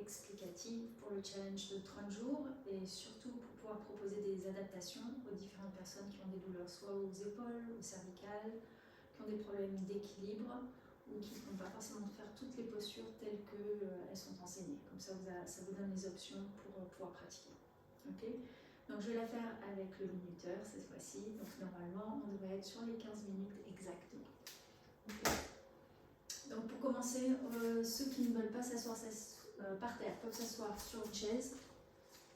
explicative pour le challenge de 30 jours et surtout pour pouvoir proposer des adaptations aux différentes personnes qui ont des douleurs soit aux épaules, aux cervicales, qui ont des problèmes d'équilibre ou qui ne vont pas forcément faire toutes les postures telles qu'elles sont enseignées. Comme ça, ça vous donne les options pour pouvoir pratiquer. Okay, donc je vais la faire avec le minuteur cette fois-ci. Donc normalement, on devrait être sur les 15 minutes exactement. Okay. Donc pour commencer, ceux qui ne veulent pas s'asseoir par terre peuvent s'asseoir sur une chaise,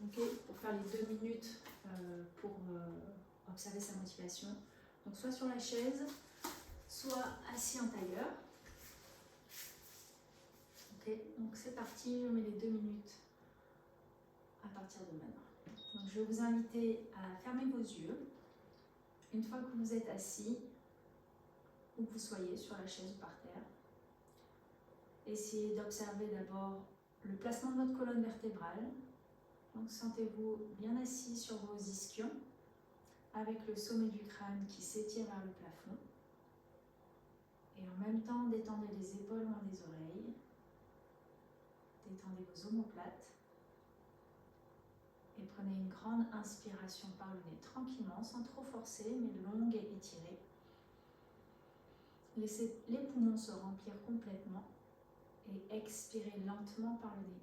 okay, pour faire les 2 minutes pour observer sa motivation. Donc soit sur la chaise, soit assis en tailleur. Okay. Donc c'est parti, je mets les 2 minutes à partir de maintenant. Donc je vais vous inviter à fermer vos yeux. Une fois que vous êtes assis, où que vous soyez, sur la chaise ou par terre, essayez d'observer d'abord le placement de votre colonne vertébrale. Donc sentez-vous bien assis sur vos ischions, avec le sommet du crâne qui s'étire vers le plafond. Et en même temps, détendez les épaules loin des oreilles. Détendez vos omoplates. Et prenez une grande inspiration par le nez, tranquillement, sans trop forcer, mais longue et étirée. Laissez les poumons se remplir complètement et expirez lentement par le nez.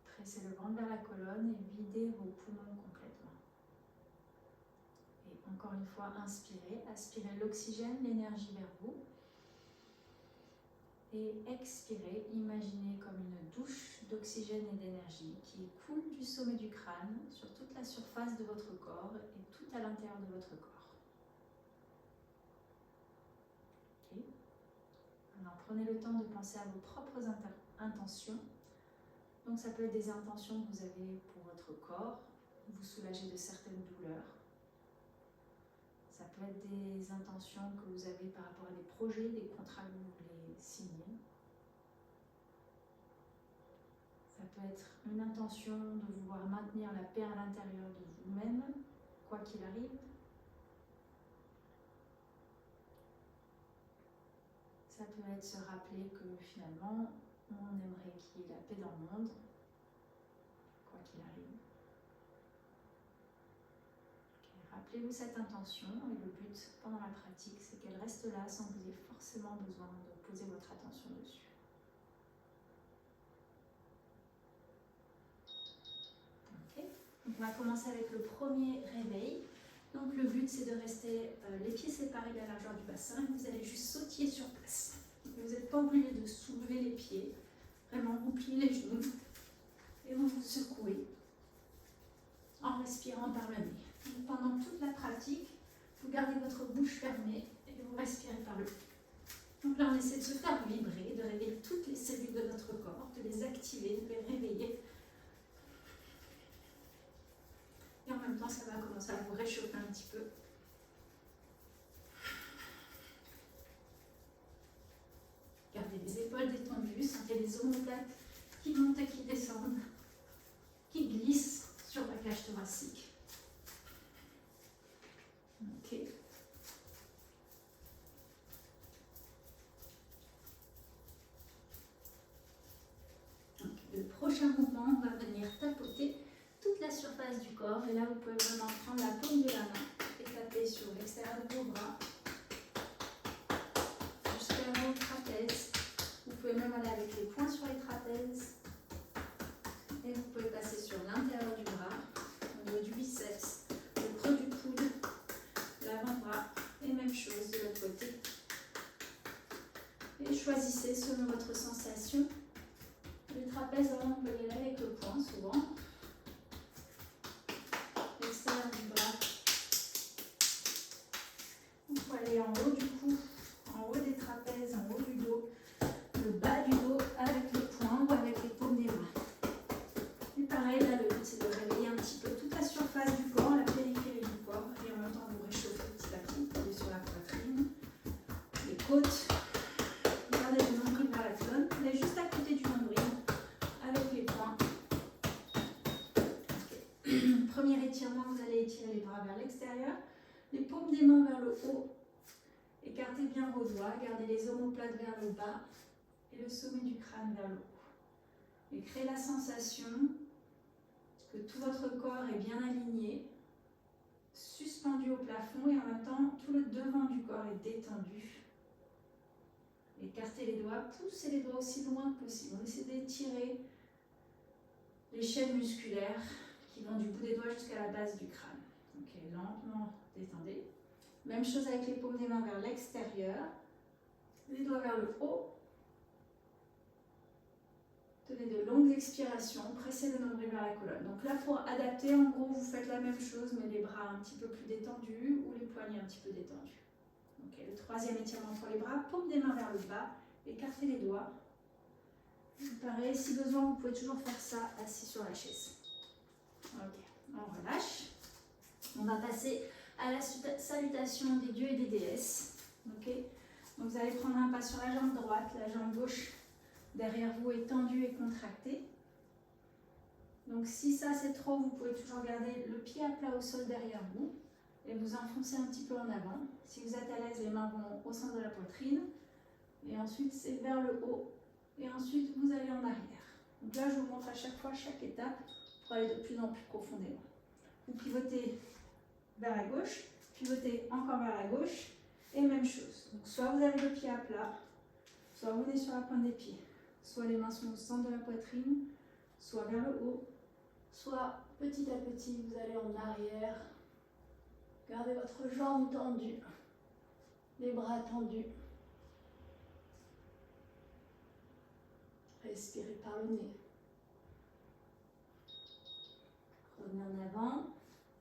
Pressez le ventre vers la colonne et videz vos poumons complètement. Et encore une fois, inspirez. Aspirez l'oxygène, l'énergie vers vous. Et expirez, imaginez comme une douche d'oxygène et d'énergie qui coule du sommet du crâne sur toute la surface de votre corps et tout à l'intérieur de votre corps. Okay. Alors prenez le temps de penser à vos propres intentions. Donc ça peut être des intentions que vous avez pour votre corps, vous soulager de certaines douleurs. Ça peut être des intentions que vous avez par rapport à des projets, des contrats que vous voulez signer. Ça peut être une intention de vouloir maintenir la paix à l'intérieur de vous-même, quoi qu'il arrive. Ça peut être se rappeler que finalement, on aimerait qu'il y ait la paix dans le monde, quoi qu'il arrive. Rappelez-vous cette intention et le but pendant la pratique, c'est qu'elle reste là sans que vous ayez forcément besoin de poser votre attention dessus. Okay. Donc on va commencer avec le premier réveil. Donc le but c'est de rester les pieds séparés de la largeur du bassin et vous allez juste sautiller sur place. Vous n'êtes pas obligé de soulever les pieds, vraiment vous pliez les genoux et vous vous secouez en respirant par le nez. Donc, pendant toute la pratique, vous gardez votre bouche fermée et vous respirez par le nez. Donc là, on essaie de se faire vibrer, de réveiller toutes les cellules de notre corps, de les activer, de les réveiller. Et en même temps, ça va commencer à vous réchauffer un petit peu. Gardez les épaules détendues, sentez les omoplates qui montent et qui descendent, qui glissent sur la cage thoracique. Ok. Donc, le prochain mouvement, on va venir tapoter toute la surface du corps. Et là, vous pouvez vraiment prendre la paume de la main et taper sur l'extérieur de vos bras jusqu'à vos trapèzes. Vous pouvez même aller avec les poings sur les trapèzes. Et vous pouvez passer sur l'intérieur du bras, au niveau du biceps, le creux du coude, l'avant-bras, et même chose de l'autre côté. Et choisissez selon votre sensation. Les trapèzes, on peut y aller avec le poing souvent. L'extérieur du bras. On peut aller en haut du cou, en haut des trapèzes, en haut du dos, le bas du dos avec le poing ou avec les paumes des mains. Et pareil, là, le but c'est de réveiller un petit peu toute la surface du corps, la périphérie du corps, et en même temps vous réchauffer petit à petit, aller sur la poitrine, les côtes. Gardez le nombril vers la colonne, vous êtes juste à côté du nombril avec les poings. Okay. Premier étirement, vous allez étirer les bras vers l'extérieur, les paumes des mains vers le haut. Écartez bien vos doigts, gardez les omoplates vers le bas et et le sommet du crâne vers le haut. Et créez la sensation que tout votre corps est bien aligné, suspendu au plafond et en même temps tout le devant du corps est détendu. Écartez les doigts, poussez les doigts aussi loin que possible. On essaie d'étirer les chaînes musculaires qui vont du bout des doigts jusqu'à la base du crâne. Ok, lentement détendez. Même chose avec les paumes des mains vers l'extérieur. Les doigts vers le haut. Tenez de longues expirations, pressez le nombril vers la colonne. Donc là, pour adapter, en gros, vous faites la même chose, mais les bras un petit peu plus détendus ou les poignets un petit peu détendus. Ok, le troisième étirement pour les bras, paume des mains vers le bas, écartez les doigts. Pareil, si besoin, vous pouvez toujours faire ça assis sur la chaise. Ok, on relâche. On va passer à la salutation des dieux et des déesses. Ok, donc vous allez prendre un pas sur la jambe droite, la jambe gauche derrière vous est tendue et contractée. Donc si ça c'est trop, vous pouvez toujours garder le pied à plat au sol derrière vous et vous enfoncer un petit peu en avant. Si vous êtes à l'aise, les mains vont au centre de la poitrine et ensuite c'est vers le haut et ensuite vous allez en arrière. Donc là je vous montre à chaque fois chaque étape pour aller de plus en plus profondément. Vous pivotez vers la gauche, pivotez encore vers la gauche et même chose. Donc soit vous avez le pied à plat, soit vous venez sur la pointe des pieds. Soit les mains sont au centre de la poitrine, soit vers le haut, soit petit à petit vous allez en arrière. Gardez votre jambe tendue, les bras tendus. Respirez par le nez. Revenez en avant,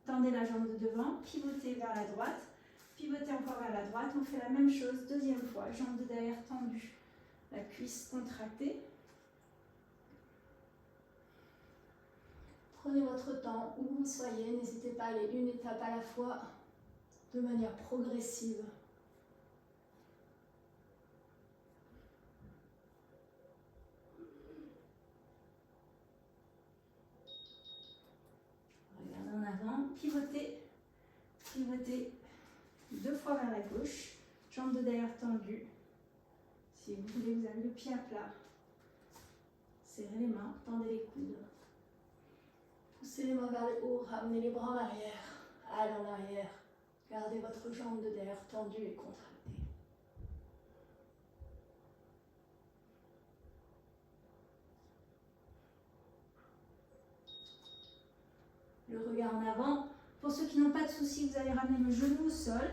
tendez la jambe de devant, pivotez vers la droite, pivotez encore vers la droite. On fait la même chose, deuxième fois, jambe de derrière tendue. La cuisse contractée. Prenez votre temps où vous soyez, n'hésitez pas à aller une étape à la fois de manière progressive. Regardez en avant, pivotez, pivotez 2 fois vers la gauche, jambe de derrière tendue. Si vous voulez, vous avez le pied à plat. Serrez les mains, tendez les coudes. Poussez les mains vers le haut, ramenez les bras en arrière. Allez en arrière. Gardez votre jambe de derrière tendue et contractée. Le regard en avant. Pour ceux qui n'ont pas de soucis, vous allez ramener le genou au sol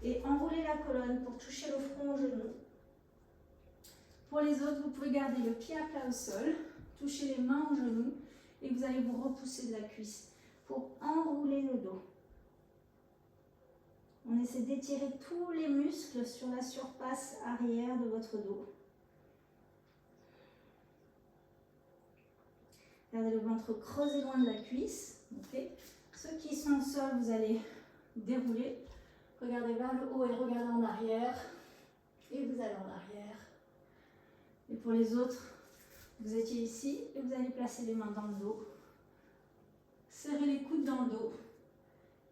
et enrouler la colonne pour toucher le front au genou. Pour les autres, vous pouvez garder le pied à plat au sol, toucher les mains au genou et vous allez vous repousser de la cuisse pour enrouler le dos. On essaie d'étirer tous les muscles sur la surface arrière de votre dos. Gardez le ventre creusé loin de la cuisse. Okay. Ceux qui sont au sol, vous allez dérouler. Regardez vers le haut et regardez en arrière. Et vous allez en arrière. Et pour les autres, vous étiez ici et vous allez placer les mains dans le dos. Serrez les coudes dans le dos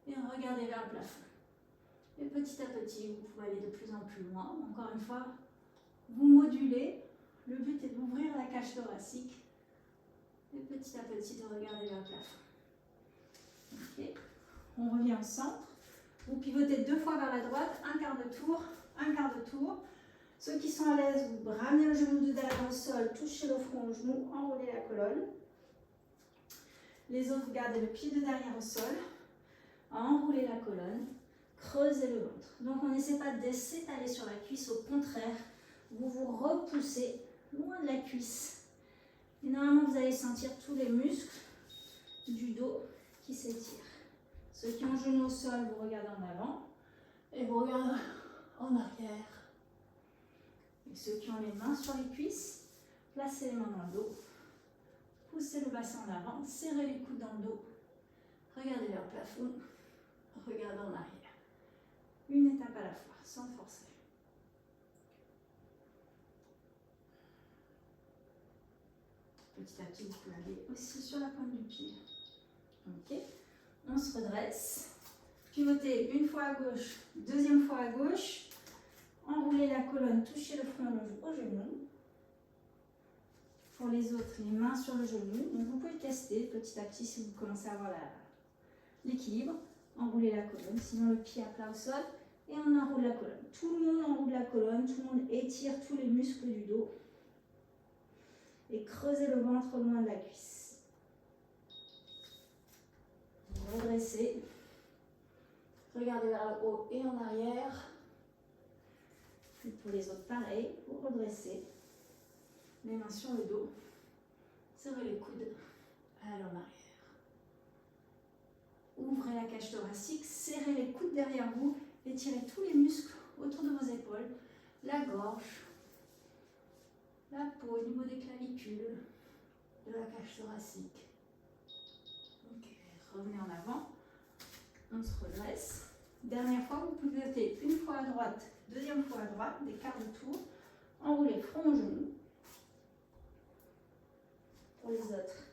et regardez vers le plafond. Et petit à petit, vous pouvez aller de plus en plus loin. Encore une fois, vous modulez. Le but est d'ouvrir la cage thoracique et petit à petit de regarder vers le plafond. Okay. On revient au centre. Vous pivotez 2 fois vers la droite, un quart de tour, un quart de tour. Ceux qui sont à l'aise, vous ramenez le genou de derrière au sol, touchez le front au genou, enroulez la colonne. Les autres, gardez le pied de derrière au sol, enroulez la colonne, creusez le ventre. Donc on n'essaie pas de s'étaler sur la cuisse, au contraire, vous vous repoussez loin de la cuisse. Et normalement, vous allez sentir tous les muscles du dos qui s'étirent. Ceux qui ont le genou au sol, vous regardez en avant et vous regardez en arrière. Et ceux qui ont les mains sur les cuisses, placez les mains dans le dos, poussez le bassin en avant, serrez les coudes dans le dos, regardez vers le plafond, regardez en arrière. Une étape à la fois, sans forcer. Petit à petit, vous pouvez aller aussi sur la pointe du pied. Ok, on se redresse. Pivotez une fois à gauche, deuxième fois à gauche. Enroulez la colonne, touchez le front au genou. Pour les autres, les mains sur le genou. Donc vous pouvez tester petit à petit si vous commencez à avoir l'équilibre. Enroulez la colonne, sinon le pied à plat au sol. Et on enroule la colonne. Tout le monde enroule la colonne, tout le monde étire tous les muscles du dos. Et creusez le ventre loin de la cuisse. Redressez. Regardez vers le haut et en arrière. Et pour les autres, pareil. Vous redressez. Les mains sur le dos. Serrez les coudes. Allez en arrière. Ouvrez la cage thoracique. Serrez les coudes derrière vous. Étirez tous les muscles autour de vos épaules. La gorge. La peau au niveau des clavicules. De la cage thoracique. Ok. Revenez en avant. On se redresse. Dernière fois, vous pouvez pivoter une fois à droite, deuxième fois à droite, des quarts de tour. Enroulez front au genou. Pour les autres,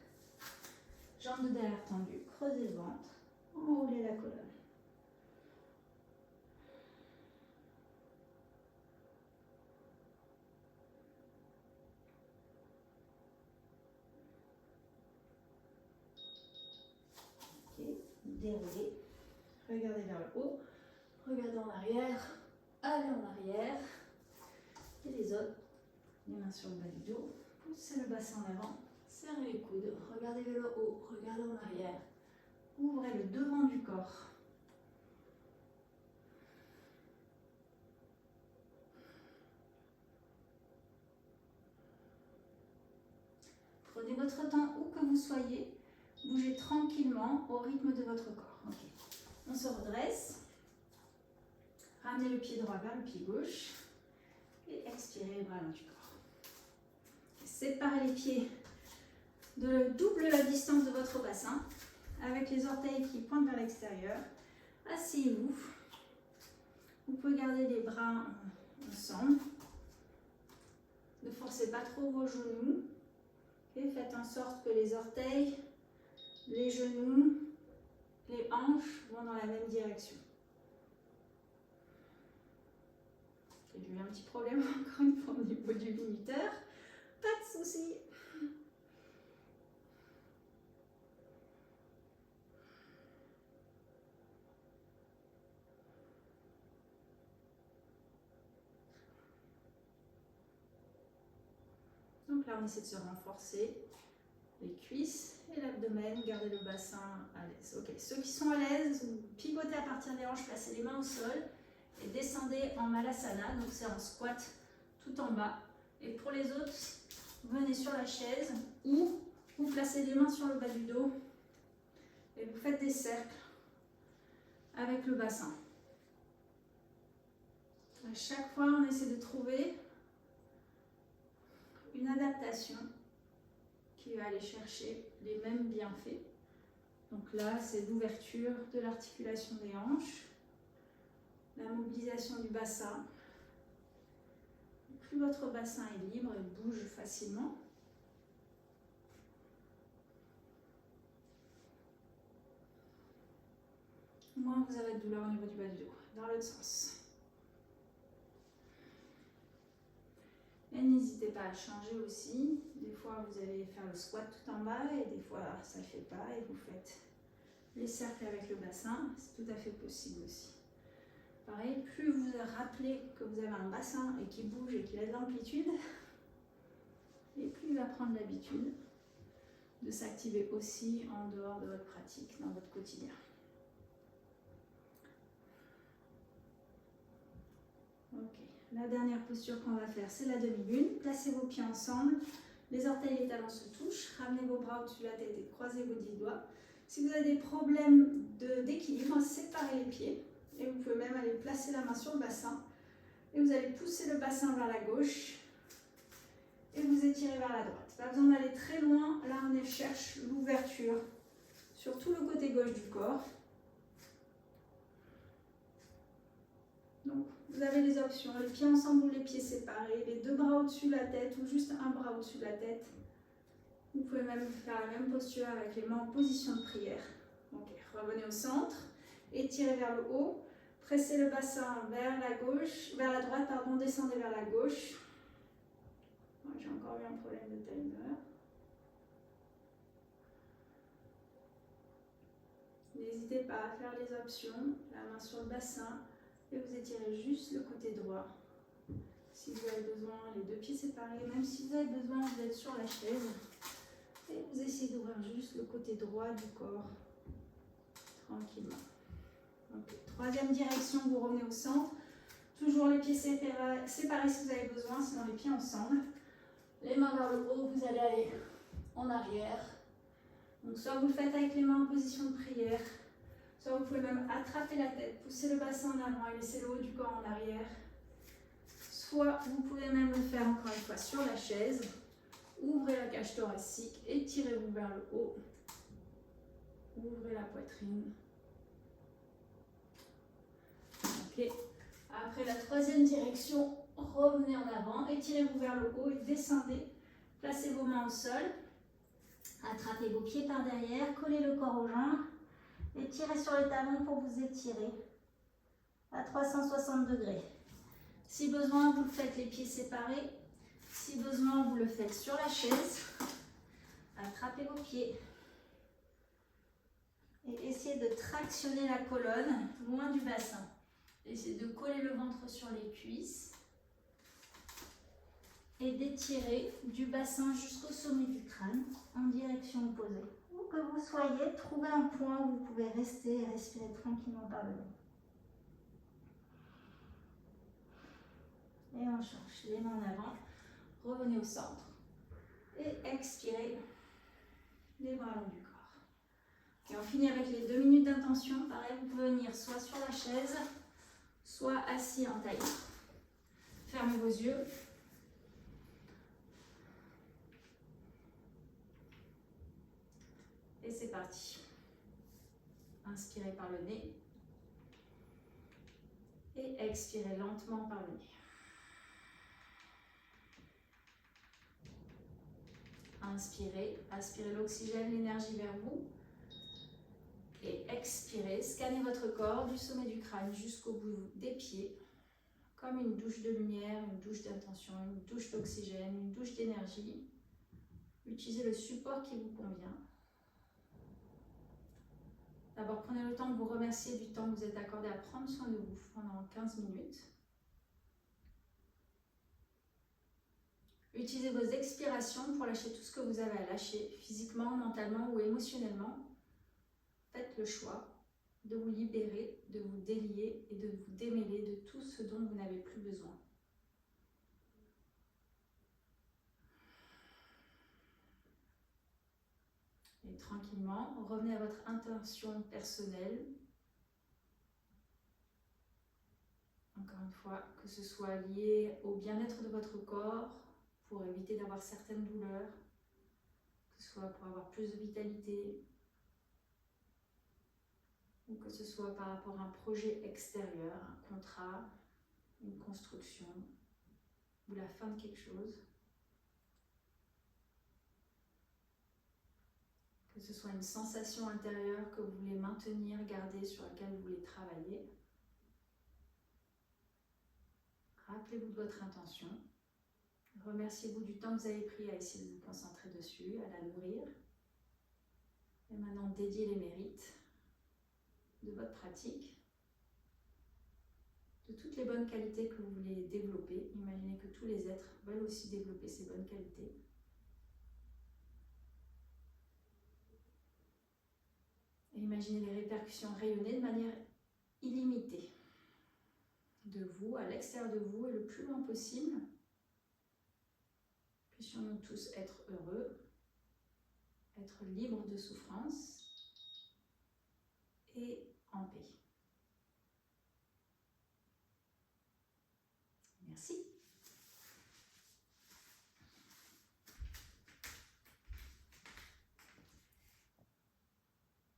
jambes de derrière tendues, creusez le ventre, enroulez la colonne. Ok, déroulez. Regardez vers le haut, regardez en arrière, allez en arrière. Et les autres, les mains sur le bas du dos, poussez le bassin en avant, serrez les coudes, regardez vers le haut, regardez en arrière. Ouvrez le devant du corps. Prenez votre temps où que vous soyez, bougez tranquillement au rythme de votre corps. Okay. On se redresse. Ramenez le pied droit vers le pied gauche. Et expirez, bras long du corps. Séparez les pieds de double la distance de votre bassin avec les orteils qui pointent vers l'extérieur. Asseyez-vous. Vous pouvez garder les bras ensemble. Ne forcez pas trop vos genoux. Et faites en sorte que les orteils, les genoux, les hanches vont dans la même direction. J'ai eu un petit problème encore une fois au niveau du minuteur. Pas de souci. Donc là, on essaie de se renforcer les cuisses et l'abdomen. Gardez le bassin à l'aise. Ok, ceux qui sont à l'aise, vous pivotez à partir des hanches, placez les mains au sol et descendez en Malasana. Donc c'est en squat tout en bas. Et pour les autres, venez sur la chaise ou vous placez les mains sur le bas du dos et vous faites des cercles avec le bassin. À chaque fois, on essaie de trouver une adaptation qui va aller chercher les mêmes bienfaits. Donc là, c'est l'ouverture de l'articulation des hanches, la mobilisation du bassin. Plus votre bassin est libre et bouge facilement, moins vous avez de douleur au niveau du bas du dos. Dans l'autre sens. Et n'hésitez pas à changer aussi. Des fois, vous allez faire le squat tout en bas et des fois, ça ne le fait pas et vous faites les cercles avec le bassin. C'est tout à fait possible aussi. Pareil, plus vous rappelez que vous avez un bassin et qui bouge et qu'il a de l'amplitude, et plus il va prendre l'habitude de s'activer aussi en dehors de votre pratique, dans votre quotidien. Ok, la dernière posture qu'on va faire, c'est la demi-lune. Placez vos pieds ensemble, les orteils et les talons se touchent, ramenez vos bras au-dessus de la tête et croisez vos 10 doigts. Si vous avez des problèmes d'équilibre, séparez les pieds et vous pouvez même aller placer la main sur le bassin et vous allez pousser le bassin vers la gauche et vous étirez vers la droite. Pas besoin d'aller très loin, là on cherche l'ouverture sur tout le côté gauche du corps. Donc, vous avez les options, les pieds ensemble ou les pieds séparés, les deux bras au-dessus de la tête ou juste un bras au-dessus de la tête. Vous pouvez même faire la même posture avec les mains en position de prière. Ok, revenez au centre, étirez vers le haut, pressez le bassin vers la gauche, vers la droite, pardon, descendez vers la gauche. Moi, j'ai encore eu un problème de timer. N'hésitez pas à faire les options, la main sur le bassin et vous étirez juste le côté droit. Si vous avez besoin, les deux pieds séparés, même si vous avez besoin, vous êtes sur la chaise. Et vous essayez d'ouvrir juste le côté droit du corps, tranquillement. Okay. Troisième direction, vous revenez au centre. Toujours les pieds séparés si vous avez besoin, sinon les pieds ensemble. Les mains vers le haut, vous allez aller en arrière. Donc soit vous le faites avec les mains en position de prière, soit vous pouvez même attraper la tête, pousser le bassin en avant et laisser le haut du corps en arrière. Soit vous pouvez même le faire encore une fois sur la chaise. Ouvrez la cage thoracique, étirez-vous vers le haut. Ouvrez la poitrine. Ok. Après la troisième direction, revenez en avant, étirez-vous vers le haut et descendez. Placez vos mains au sol. Attrapez vos pieds par derrière, collez le corps aux jambes. Et tirez sur les talons pour vous étirer à 360 degrés. Si besoin, vous le faites les pieds séparés. Si besoin, vous le faites sur la chaise. Attrapez vos pieds. Et essayez de tractionner la colonne loin du bassin. Essayez de coller le ventre sur les cuisses. Et d'étirer du bassin jusqu'au sommet du crâne en direction opposée. Où que vous soyez, trouvez un point où vous pouvez rester et respirer tranquillement par le nez. Et on change les mains en avant. Revenez au centre. Et expirez les bras long du corps. Et on finit avec les 2 minutes d'intention. Pareil, vous pouvez venir soit sur la chaise, soit assis en tailleur. Fermez vos yeux. Et c'est parti. Inspirez par le nez. Et expirez lentement par le nez. Inspirez, aspirez l'oxygène, l'énergie vers vous. Et expirez, scannez votre corps du sommet du crâne jusqu'au bout des pieds. Comme une douche de lumière, une douche d'intention, une douche d'oxygène, une douche d'énergie. Utilisez le support qui vous convient. D'abord, prenez le temps de vous remercier du temps que vous êtes accordé à prendre soin de vous pendant 15 minutes. Utilisez vos expirations pour lâcher tout ce que vous avez à lâcher, physiquement, mentalement ou émotionnellement. Faites le choix de vous libérer, de vous délier et de vous démêler de tout ce dont vous n'avez plus besoin. Et tranquillement, revenez à votre intention personnelle. Encore une fois, que ce soit lié au bien-être de votre corps, pour éviter d'avoir certaines douleurs, que ce soit pour avoir plus de vitalité, ou que ce soit par rapport à un projet extérieur, un contrat, une construction, ou la fin de quelque chose. Que ce soit une sensation intérieure que vous voulez maintenir, garder, sur laquelle vous voulez travailler. Rappelez-vous de votre intention. Remerciez-vous du temps que vous avez pris à essayer de vous concentrer dessus, à la nourrir. Et maintenant, dédiez les mérites de votre pratique, de toutes les bonnes qualités que vous voulez développer. Imaginez que tous les êtres veulent aussi développer ces bonnes qualités. Et imaginez les répercussions rayonner de manière illimitée. De vous, à l'extérieur de vous et le plus loin possible. Puissions-nous tous être heureux, être libres de souffrance et en paix. Merci.